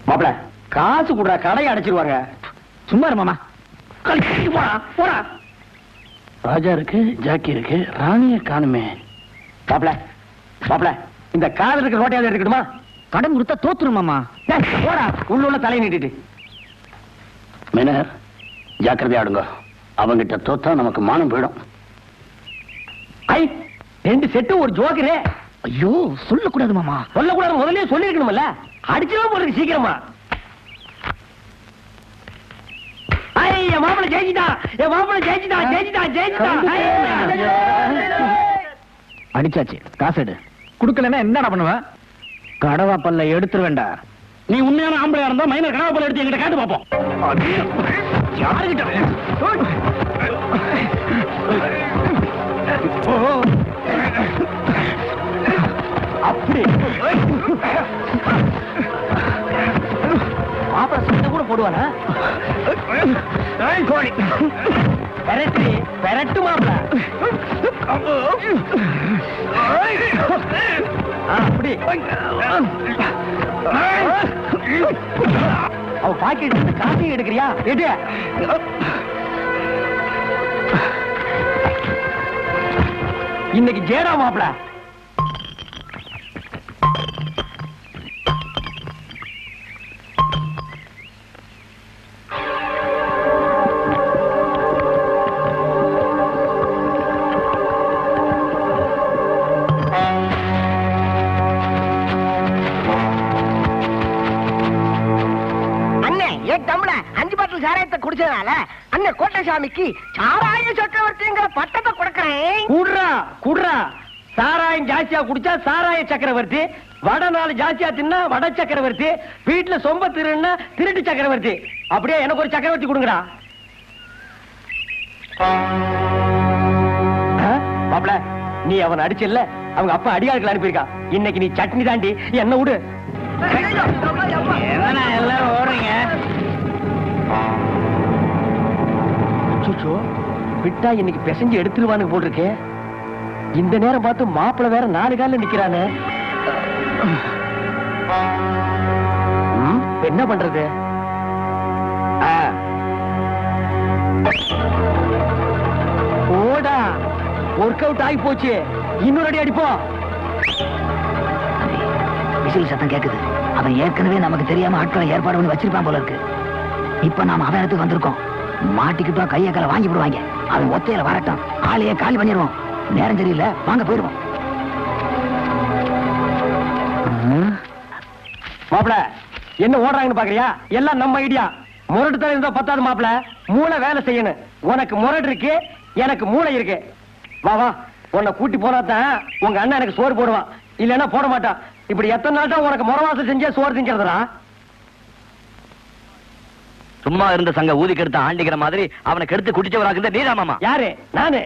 மாப்பிள காசு கூட கடையை அடைச்சிருவாங்க. சும்மா மாமா போடா. ராஜா இருக்கு, ஜாக்கி இருக்கு, ராணிய காணுமே. மாப்பிள மாப்பிள இந்த காதல் இருக்கிற ரோட்டையாவது எடுக்கணுமா? கடன் கொடுத்தா தோத்துரும் மாமா. போடா உள்ள தலையை நீட்டிட்டு. மேனர் ஜாக்கிரதையா ஆடுங்க. அவங்கிட்ட தோத்தா நமக்கு மானம் போயிடும். ஐ 2 செட்டு ஒரு ஜோக்கரே. ஐயோ சொல்லக்கூடாது மாமா. சொல்லக்கூடாது முதல்ல சொல்லிருக்கணும்ல. அடிச்சுதான் போடுறது சீக்கிரமா. என் மாப்பிள ஜெயிச்சிட்டா, என் மாப்பிள ஜெயிச்சிட்டா, ஜெயிச்சிட்டா, ஜெயிச்சிட்டா. அடிச்சாச்சு, காசு எடு. குடுக்கலன்னா என்ன பண்ணுவ? கடவா பல்ல எடுத்துருவேண்டா. நீ உண்மையான ஆம்பளையா இருந்தா மைனர் கடவா பல்ல எடுத்து என்கிட்ட காட்டு பாப்போம். யாருகிட்ட அப்படி மாப்பிள சண்டை கூட போடுவானா? பெரட்டு பெரட்டு மாப்பிள. அப்படி அவ பாக்கெட் இருந்து காசையும் எடுக்கிறியா? எடு. இன்னைக்கு ஜேடா மாப்பிள. சாராயத்தை குடிச்சதால அண்ணன் கோட்டசாமிக்கு சாராய சக்கரவர்த்திங்கிற பட்டத்தை கொடுக்கிறேன். குடுறா குடுறா. சாராயம் ஜாஸ்தியா குடிச்சா சாராய சக்கரவர்த்தி, வட நாள் ஜாஸ்தியா தின்னா வட சக்கரவர்த்தி, வீட்டுல சொம்ப திருன்னா திருட்டு சக்கரவர்த்தி. அப்படியே எனக்கு ஒரு சக்கரவர்த்தி கொடுங்கடா. மாப்ள நீ அவன் அடிச்சல்ல, அவங்க அப்பா அடியாட்கள் அனுப்பியிருக்கா. இன்னைக்கு நீ சட்னி தாண்டி என்ன விடு. எல்லாரும் ஓடுறீங்க. விட்டா இன்னைக்கு பிசைஞ்சு எடுத்துருவானு போட்டிருக்கே. இந்த நேரம் பார்த்து மாப்பிள வேற 4 காலில் நிக்கிறானே. என்ன பண்றது? ஓடா ஒர்க் அவுட் ஆகி போச்சு. இன்னொரு அடி அடிப்போம். விசில் சத்தம் கேக்குது. அவன் ஏற்கனவே நமக்கு தெரியாம ஆட்களை ஏற்பாடு பண்ணி வச்சிருப்பான் போல இருக்கு. இப்ப நாம அவன் இடத்துக்கு வந்திருக்கோம். மாட்டிக்கிட்டோம் கைய கால வாங்கி போடுவாங்க. அவன் ஒத்தையில வரட்டும், ஆளையே காலி பண்ணிடுவோம். நேரம் சரியில்லை, வாங்க போயிடுவோம். மாப்பிள என்ன ஓடுறாங்கன்னு பாக்குறியா? எல்லாம் நம்ம ஐடியா. முரட்டு தலை இருந்தா பத்தாது மாப்பிள, மூளை வேலை செய்யணும். உனக்கு முரடு இருக்கு, எனக்கு மூளை இருக்கு. வா வா, உன்னை கூட்டி போனாதான் உங்க அண்ணன் எனக்கு சோறு போடுவான், இல்லன்னா போட மாட்டான். இப்படி எத்தனை நாள் தான் உனக்கு முறவாசம் செஞ்சே சோறு திங்கிறதுடா? சும்மா இருந்த சங்க ஊதி கெடுத்த ஆண்டிக்கிற மாதிரி அவனை கெடுத்து குடிச்சவராக நீதான் மாமா. யாரு? நானு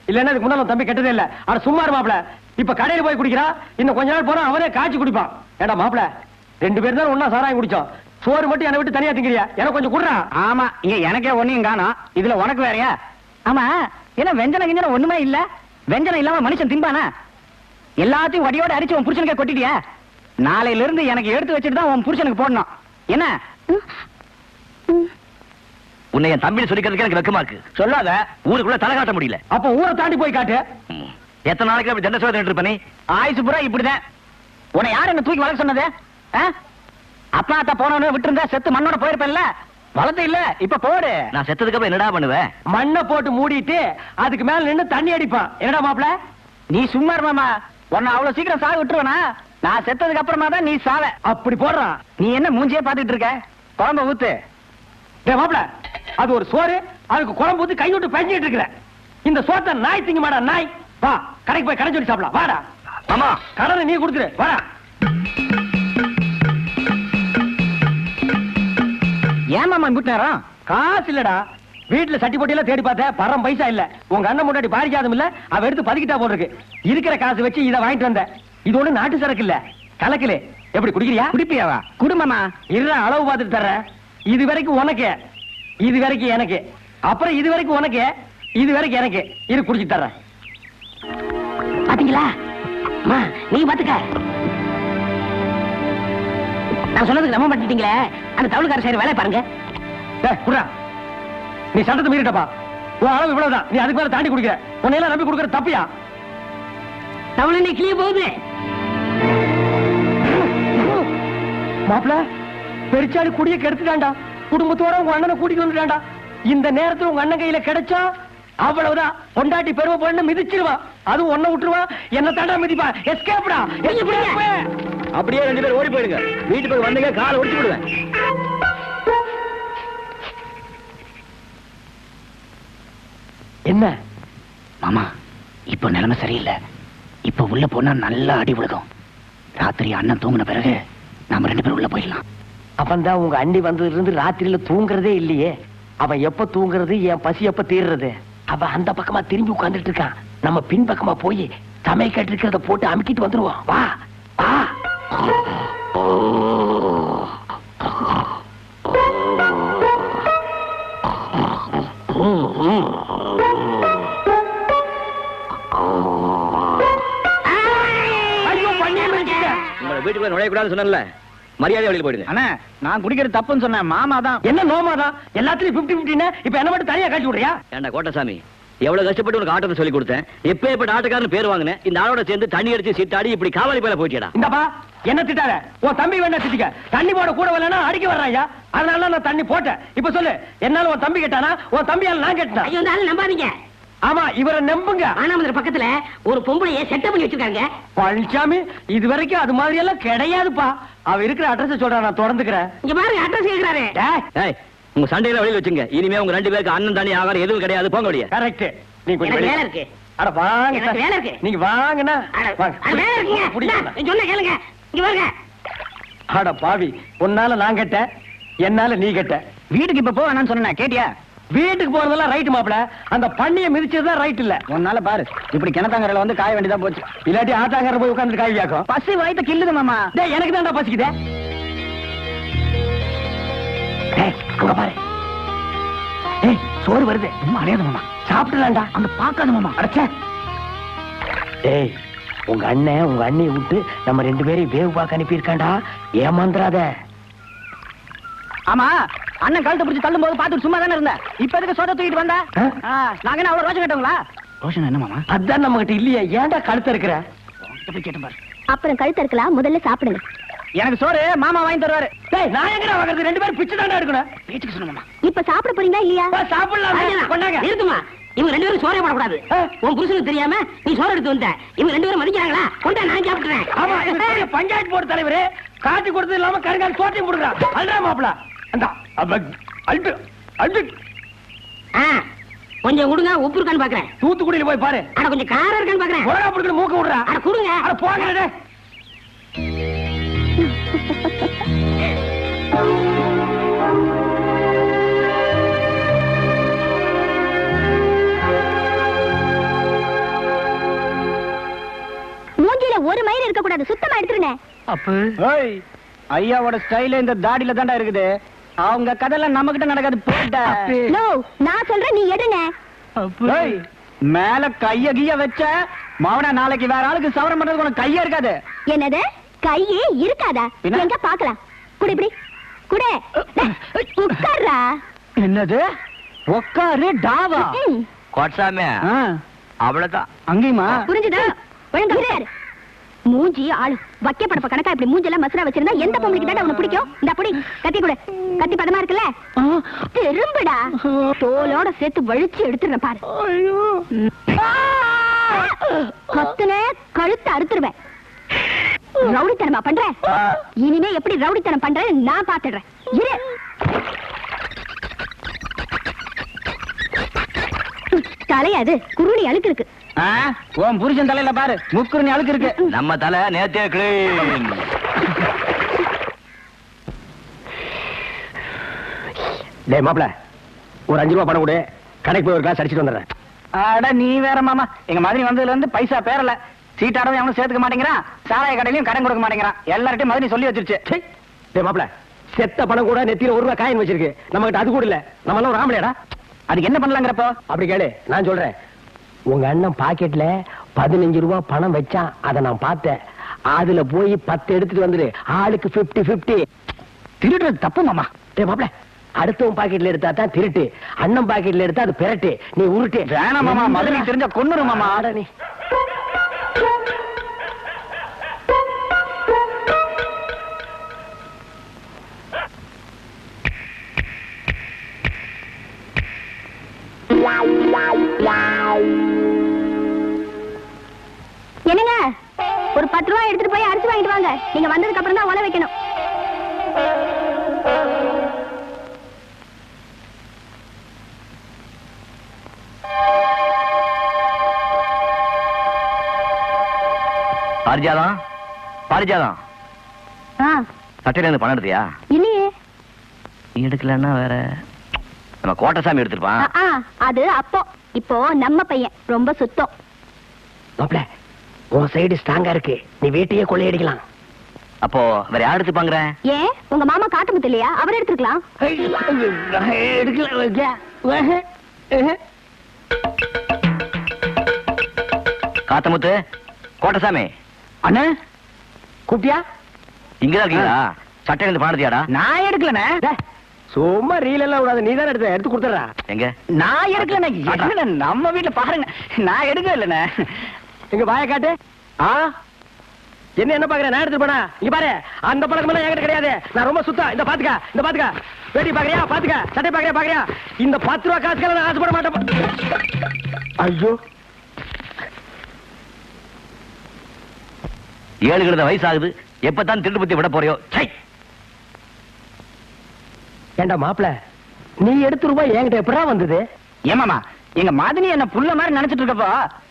இல்லன்னா இதுக்கு முன்னால தம்பி கெட்டதே இல்ல. ஆனா சும்மா மாப்பிள, இப்ப கடையில போய் குடிக்கிறா, இன்னும் கொஞ்ச நாள் போனா அவனே காய்ச்சி குடிப்பான். ஏடா மாப்பிள 2 பேரும் தான் ஒன்னா சாராயம் குடிச்சோம். சோறு மட்டும் என்னை விட்டு தனியா திங்கிறியா? எனக்கு கொஞ்சம் குடுறா. ஆமா, இங்க எனக்கே ஒன்னையும் காணோம், இதுல உனக்கு வேறையா? ஆமா, ஏன்னா வெஞ்சன கிஞ்சன ஒண்ணுமே இல்ல. வெஞ்சனம் இல்லாம மனுஷன் திம்பானா? எல்லாத்தையும் வடியோட அரிச்சு உன் புருஷனுக்கே கொட்டிட்டியா? நாளையில இருந்து எனக்கு எடுத்து வச்சுட்டு தான் உன் புருஷனுக்கு போடணும். என்ன உன்னை என் தம்பி சொல்லிக்கிறதுக்கு எனக்கு வெக்கமா இருக்கு. சொல்லாத, ஊருக்குள்ள தலை காட்ட முடியல. அப்ப ஊரை தாண்டி போய் காட்டு. எத்தனை நாளைக்கு அப்படி தண்ட சோதனை இருப்ப நீ? ஆயுசு புறா இப்படிதான். உன்னை யாரு என்ன தூக்கி வளர்க்க சொன்னது? அப்பா அத்தா போனவனு விட்டு இருந்தா செத்து மண்ணோட போயிருப்பேன்ல. வளர்த்து இல்ல, இப்ப போடு. நான் செத்ததுக்கு அப்புறம் என்னடா பண்ணுவேன்? மண்ணை போட்டு மூடிட்டு அதுக்கு மேல நின்று தண்ணி அடிப்பான். என்னடா மாப்பிள நீ சும்மா மாமா? உன்னை அவ்வளவு சீக்கிரம் சாக விட்டுருவனா? நான் செத்ததுக்கு அப்புறமா தான் நீ சாவ. அப்படி போடுறான். நீ என்ன மூஞ்சியே பாத்துட்டு இருக்க? குழம்ப ஊத்து. மாப்பிள அது ஒரு சோறு, அதுக்கு குழம்பு ஊத்தி கை விட்டு பஞ்சிட்டு இருக்கிற. இந்த சோத்தை நாய் திங்க மாடா நாய். வா கடைக்கு போய் கடை சொல்லி சாப்பிடலாம். வாடா. ஆமா, கடனை நீ கொடுத்துரு. வாடா. ஏன் மாமா கூட்டினாரா? காசு இல்லடா, வீட்டுல சட்டி போட்டியெல்லாம் தேடி பார்த்தேன், பரம் பைசா இல்ல. உங்க அண்ணன் முன்னாடி பாரிஜாதம் இல்ல, அவ எடுத்து பதுக்கிட்டா போட்டிருக்கு. இருக்கிற காசு வச்சு இதை வாங்கிட்டு வந்தேன். இது ஒண்ணு நாட்டு சரக்கு இல்ல, கலக்கல. எப்படி குடிக்கிறியா? குடிப்பியாவா? குடும்பமா இருற அளவு பார்த்துட்டு தர்றேன். இது வரைக்கும் உனக்கு, இது வரைக்கும் எனக்கு, அப்புறம் இது வரைக்கும் உனக்கு, இது வரைக்கும் எனக்கு. இரு குடிச்சு தர்றேன். பாத்தீங்களா நீங்க பாத்துக்க. நான் சொன்னதுக்கு நம்ப மாட்டீங்களே. அந்த தவுளுக்கார சைடு வேலை பாருங்க. நீ சட்டத்தை மீறிட்டப்பா. உன் அளவு இவ்வளவுதான், நீ அதுக்கு மேல தாண்டி குடிக்கிற. உன்னையெல்லாம் நம்பி கொடுக்கிற தப்பியா? தவுளை நீ கிளிய போகுது. மாப்பிள பெருச்சாலி குடிய கெடுத்துட்டான்டா. குடும்பத்தோட உங்க அண்ணனை கூட்டிட்டு வந்துட்டான்டா. இந்த நேரத்துல உங்க அண்ணன் கையில கிடைச்சா அவ்வளவுதான். பொண்டாட்டி பெருமை பண்ண மிதிச்சிருவான். அதுவும் ஒன்ன விட்டுருவான். என்ன தாண்டா மிதிப்பா. எஸ்கேப்டா. அப்படியே 2 பேரும் ஓடி போயிடுங்க. வீட்டுக்கு வந்தீங்க காலை ஒடிச்சு விடுவேன். என்ன மாமா, இப்ப நிலைமை சரியில்லை. இப்ப உள்ள போனா நல்லா அடி விழுகும். ராத்திரி அண்ணன் தூங்கின பிறகு நாம 2 பேரும் உள்ள போயிடலாம். அப்பந்தான் உங்க அண்ணி வந்ததுல இருந்து ராத்திரியில தூங்குறதே இல்லையே. அவன் எப்ப தூங்குறது, என் பசி எப்ப தீர்றது? அவன் அந்த பக்கமா திரும்பி உட்கார்ந்துட்டு இருக்கான். நம்ம பின் பக்கமா போய் சமையல் இருக்கிறத போட்டு அமுக்கிட்டு வந்துருவோம். வா வா. வீட்டுக்குள்ள நுழையக்கூடாது சொன்னல, மரியாதை வெளியில போயிடுங்க. அண்ணா நான் குடிக்கிறது தப்புன்னு சொன்னேன். மாமா தான். என்ன நோமா தான்? எல்லாத்துலயும் 50-50. இப்ப என்ன மட்டும் தனியா காட்டி விடுறியா? ஏண்டா கோட்டசாமி, எவ்வளவு கஷ்டப்பட்டு உனக்கு ஆட்டத்தை சொல்லி கொடுத்தேன். எப்ப ஆட்டக்காரன் பேர் வாங்கினேன். இந்த ஆளோட சேர்ந்து தண்ணி அடிச்சு சீட்டாடி இப்படி காவாலி பேல போயிட்டா. இந்தப்பா என்ன திட்டாத. உன் தம்பி வேணா திட்டிக்க. தண்ணி போட கூட வரலன்னா அடிக்க வர்றாயா. அதனால நான் தண்ணி போட்டேன். இப்ப சொல்லு, என்னால உன் தம்பி கேட்டானா, உன் தம்பியால நான் கேட்டேன். ஐயோ நம்பாதீங்க. ஆமா இவரை நம்புங்க. ஆனாமதுர பக்கத்துல ஒரு பொம்பளைய செட்டப் பண்ணி வச்சிருக்காங்க. பழனிசாமி இது வரைக்கும் அது மாதிரி எல்லாம் கிடையாதுப்பா. அவ இருக்கிற அட்ரஸ் சொல்றா, நான் தொடர்ந்துக்கிறேன். இங்க பாருங்க அட்ரஸ் கேக்குறாரு. டேய் உங்க சண்டையில வெளியில வச்சுங்க. இனிமே உங்க 2 பேருக்கு அண்ணன் தண்ணி ஆகாரம் எதுவும் கிடையாது. போங்க வெளிய. கரெக்ட். நீ கொஞ்சம் வேலை இருக்கு. அட வாங்க. எனக்கு வேலை இருக்கு. நீங்க வாங்கனா வேலை இருக்குங்க. சொல்ல கேளுங்க. இங்க வாங்க. அட பாவி, உன்னால நான் கேட்ட, என்னால நீ கேட்ட. வீட்டுக்கு இப்ப போ வேணாம்னு சொன்னேன், கேட்டியா? வீட்டுக்கு போறதெல்லாம் ரைட் மாப்பிள. அந்த பண்ணிய மிதிச்சதுதான் ரைட் இல்ல. உன்னால பாரு இப்படி கிணத்தாங்கரையில வந்து காய வேண்டியதான் போச்சு. இல்லாட்டி ஆத்தாங்கரை போய் உட்கார்ந்து காய் வியாக்கும். பசி வயித்த கில்லுது மாமா. டேய் எனக்கு தான்டா பசிக்குதே. டேய் அங்க பாரு. டேய் சோறு வருது. அடையாத மாமா, சாப்பிடலாம்டா. அந்த பாக்காத மாமா. அடச்சே. டேய் உங்க அண்ணன் உங்க அண்ணியை விட்டு நம்ம 2 பேரையும் வேவு பார்க்க அனுப்பி இருக்காண்டா. ஏமாந்துறாத. ஆமா அண்ணன் கழுத்தை பிடிச்சு தள்ளும் போது பாத்துட்டு சும்மா தானே இருந்த. இப்ப எதுக்கு சோட தூக்கிட்டு வந்தா? நாங்க என்ன அவ்வளவு ரோஷம் கேட்டோங்களா? ரோஷன் என்ன மாமா? அதான் நம்ம கிட்ட இல்லையா. ஏன்டா கழுத்த இருக்கிற? கேட்டேன் பாரு. அப்புறம் கழுத்த இருக்கலாம், முதல்ல சாப்பிடுங்க. எனக்கு சோறு மாமா வாங்கி தருவாரு. டேய் நான் எங்கடா வாங்குறது? 2 பேரும் பிச்சை தாண்டா எடுக்கணும். பேச்சுக்கு சொன்ன மாமா. இப்ப சாப்பிட போறீங்களா இல்லையா? சாப்பிடலாம். கொண்டாங்க. இருக்குமா? இவங்க 2 பேரும் சோறே போடக்கூடாது. உன் புருஷனுக்கு தெரியாம நீ சோறு எடுத்து வந்த. இவங்க 2 பேரும் மதிக்கிறாங்களா? கொண்டா நான் சாப்பிடுறேன். ஆமா பஞ்சாயத்து போர்டு தலைவரே காட்டி கொடுத்தது இல்லாம கருங்கால் சோட்டையும் போடுறான். அல்றா மாப்பிள. அந்த அல்டு அல்டு கொஞ்சம் கொடுங்க. உப்பு இருக்கான்னு பாக்குறேன். தூத்துக்குடியில போய் பாரு. அட கொஞ்சம் காரம் இருக்கான்னு பாக்குறேன். உலகா புடிக்கிற மூக்க விடுறா. அட கொடுங்க. அட போங்கடே. மூஞ்சில ஒரு மயிர் இருக்க கூடாது. சுத்தமா எடுத்துருனே. அப்பு ஏய் ஐயாவோட ஸ்டைல் இந்த தாடியில தான்டா இருக்குது. அவங்க கதெல்லாம் நம்ம கிட்ட நடக்காது. போடா. நோ நான் சொல்றேன், நீ எடுங்க. ஏய் மேல கைய கிய வச்ச மாவனா நாளைக்கு வேற ஆளுக்கு சவரம் பண்றதுக்கு உனக்கு கையே இருக்காது. என்னது கையே இருக்காதா? எங்க பாக்கலாம். குடு இப்படி குடு. உட்கார்றா. என்னது உட்காரு டாவா? கோட்சாமி அவ்வளவுதான். அங்கேயுமா? புரிஞ்சுதா? ஒழுங்கா மூஞ்சி ஆளு வக்கே படப்ப கணக்கா இப்படி மூஞ்செல்லாம் மசரா வச்சிருந்தா எந்த பொம்பளைக்கு தான் உனக்கு பிடிக்கும்? இந்த புடி கத்தி கூட. கத்தி பதமா இருக்குல்ல, திரும்புடா. தோலோட சேர்த்து வழிச்சு எடுத்துறேன் பாரு. கத்துன கழுத்து அறுத்துருவேன். ரவுடித்தனமா பண்ற? இனிமே எப்படி ரவுடித்தனம் பண்றேன்னு நான் பாத்துடுறேன். இரு. தலையாது குருணி அழுக்கு இருக்கு. உன் புருஷன் தலையில பாரு முக்குருணி அழுக்கு இருக்கு. நம்ம தலை நேத்தே கிளீன். டேய் மாப்ள, ஒரு 5 ரூபா பணம் கொடு, கடைக்கு போய் ஒரு கிளாஸ் அடிச்சிட்டு வந்துடுறேன். அட நீ வேற மாமா, எங்க மாதிரி வந்ததுல இருந்து பைசா பேரல. சீட்டாடவும் அவனும் சேர்த்துக்க மாட்டேங்கிறான், சாராய கடையிலயும் கடன் கொடுக்க மாட்டேங்கிறான். எல்லார்ட்டையும் மதுரை சொல்லி வச்சிருச்சு. டேய் மாப்பிள, செத்த பணம் கூட நெத்தியில 1 ரூபா காயின் வச்சிருக்கு, நம்ம கிட்ட அது கூட இல்ல. நம்ம எல்லாம் ஒரு ஆம்பளையாடா. அதுக்கு என்ன பண்ணலாங்கிறப்போ? அப்படி கேளு, நான் சொல்றேன். உங்க அண்ணன் பாக்கெட்ல 15 ரூபா பணம் வச்சான், அதை நான் பார்த்தேன். அதுல போய் 10 எடுத்துட்டு வந்துரு, ஆளுக்கு 50-50. திருடுறது தப்பு மாமா. டேய் மாப்பிள, அடுத்தவன் பாக்கெட்ல எடுத்தா தான் திருட்டு, அண்ணன் பாக்கெட்ல எடுத்தா அது பெரட்டு. நீ உருட்டு. வேணாம் மாமா, மதுரை தெரிஞ்சா கொன்னுரு மாமா. ஆட நீ. என்னங்க, ஒரு 10 ரூபாய் எடுத்துட்டு போய் அரிசி வாங்கிட்டு வாங்க. நீங்க வந்ததுக்கு அப்புறம் தான் உல வைக்கணும். பாரிஜாதம், பாரிஜாதம், சட்டையில இருந்து பணம் எடுத்தியா? இல்லையே. நீ எடுக்கலன்னா வேற நம்ம கோட்டசாமி எடுத்துருப்பான். அது அப்போ. இப்போ நம்ம பையன் ரொம்ப சுத்தம். மாப்பிள, உன் சைடு ஸ்ட்ராங்கா இருக்கு, நீ வீட்டையே கொள்ளையடிக்கலாம். அப்போ வேற யார் எடுத்துப்பாங்கிற? ஏன் உங்க மாமா காட்டுமுத்து இல்லையா? அவர் எடுத்துக்கலாம். காத்தமுத்து, கோட்டசாமி அண்ணா கூப்பிட்டியா? இங்கதான் இருக்கீங்களா? சட்டையில இருந்து பணம் எடுத்தியாடா? நான் எடுக்கலண்ணே. சும்மா ரீல் எல்லாம் விடாத, நீ தானே எடுத்து கொடுத்துறா. எங்க? நான் எடுக்கலண்ணே. என்னண்ணே, நம்ம வீட்டுல பாருங்க, நான் எடுக்கவே இல்லண்ணே. எங்க வாய காட்டு. என்ன பாக்குற? நான் எடுத்து போனா இங்க பாரு, அந்த பழக்கம் எல்லாம் என்கிட்ட கிடையாது. நான் ரொம்ப சுத்தம். இந்த பாத்துக்க வேட்டி பாக்குறியா? பாத்துக்க. சட்டை பாக்குறியா? இந்த 10 ரூபா காசுக்கெல்லாம் நான் ஆசைப்பட மாட்டேன். ஐயோ, 7 கிழத வயசு ஆகுது, எப்பதான் திருட்டு புத்தி விட போறியோ? ஏண்டா மாப்பிள, நீ எடுத்த ரூபாய் என்கிட்ட எப்படா வந்தது? ஏமாமா, எங்க மதனி என்ன புள்ள மாதிரி நினைச்சிட்டு இருக்கப்போ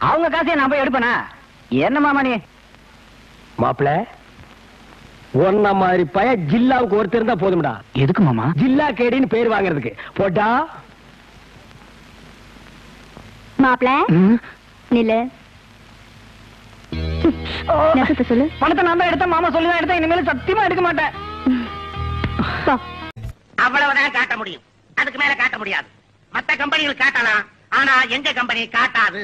அவங்க காசையை நான் போய் எடுப்பேனா? என்ன மாமா நீ? மாப்பிள, ஒன்ன மாதிரி பய ஜில்லாவுக்கு ஒருத்தர் இருந்தா போதும்டா. எதுக்கு மாமா? ஜில்லா கேடின்னு பேர் வாங்குறதுக்கு. போட்டா மாப்பிள நில்லு. நெசத்தை சொல்லு. பணத்தை நான் தான் எடுத்தேன், மாமா சொல்லி தான் எடுத்தேன். இனிமேல் சத்தியமா எடுக்க மாட்டேன். அவ்வளவுதான் காட்ட முடியும், அதுக்கு மேல காட்ட முடியாது. மத்த கம்பெனிகள் காட்டலாம், ஆனா எங்க கம்பெனி காட்டாது.